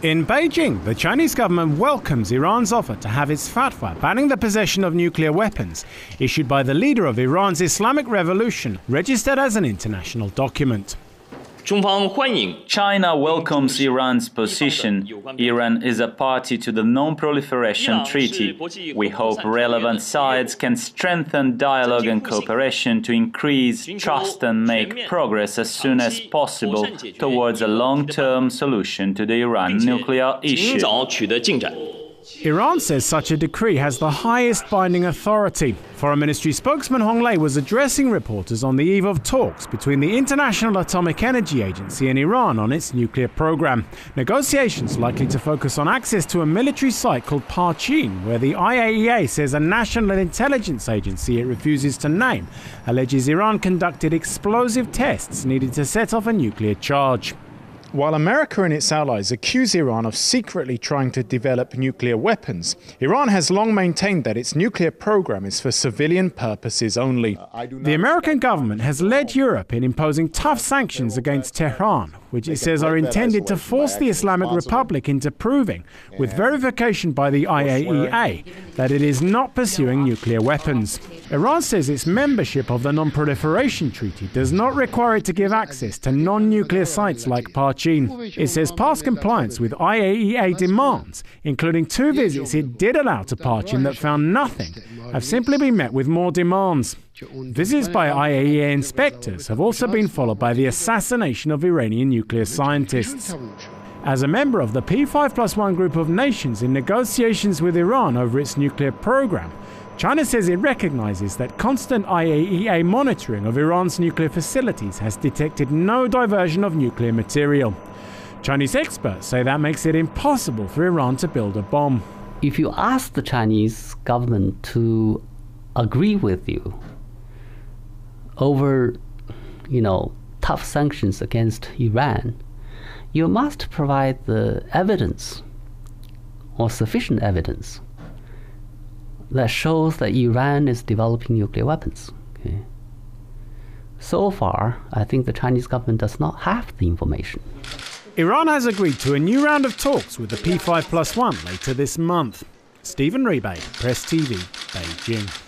In Beijing, the Chinese government welcomes Iran's offer to have its fatwa banning the possession of nuclear weapons, issued by the leader of Iran's Islamic revolution, registered as an international document. China welcomes Iran's position. Iran is a party to the Non-Proliferation Treaty. We hope relevant sides can strengthen dialogue and cooperation to increase trust and make progress as soon as possible towards a long-term solution to the Iran nuclear issue. Iran says such a decree has the highest binding authority. Foreign Ministry spokesman Hong Lei was addressing reporters on the eve of talks between the International Atomic Energy Agency and Iran on its nuclear program. Negotiations likely to focus on access to a military site called Parchin, where the IAEA says a national intelligence agency it refuses to name alleges Iran conducted explosive tests needed to set off a nuclear charge. While America and its allies accuse Iran of secretly trying to develop nuclear weapons, Iran has long maintained that its nuclear program is for civilian purposes only. The American government has led Europe in imposing tough sanctions against Tehran, which it says are intended to force the Islamic Republic into proving, with verification by the IAEA, that it is not pursuing nuclear weapons. Iran says its membership of the Non-Proliferation Treaty does not require it to give access to non-nuclear sites like Parchin. It says past compliance with IAEA demands, including 2 visits it did allow to Parchin that found nothing, have simply been met with more demands. Visits by IAEA inspectors have also been followed by the assassination of Iranian nuclear scientists. As a member of the P5+1 group of nations in negotiations with Iran over its nuclear program, China says it recognizes that constant IAEA monitoring of Iran's nuclear facilities has detected no diversion of nuclear material. Chinese experts say that makes it impossible for Iran to build a bomb. If you ask the Chinese government to agree with you over, tough sanctions against Iran, you must provide the evidence or sufficient evidence that shows that Iran is developing nuclear weapons. Okay. So far, I think the Chinese government does not have the information. Iran has agreed to a new round of talks with the P5+1 later this month. Stephen Ribet, Press TV, Beijing.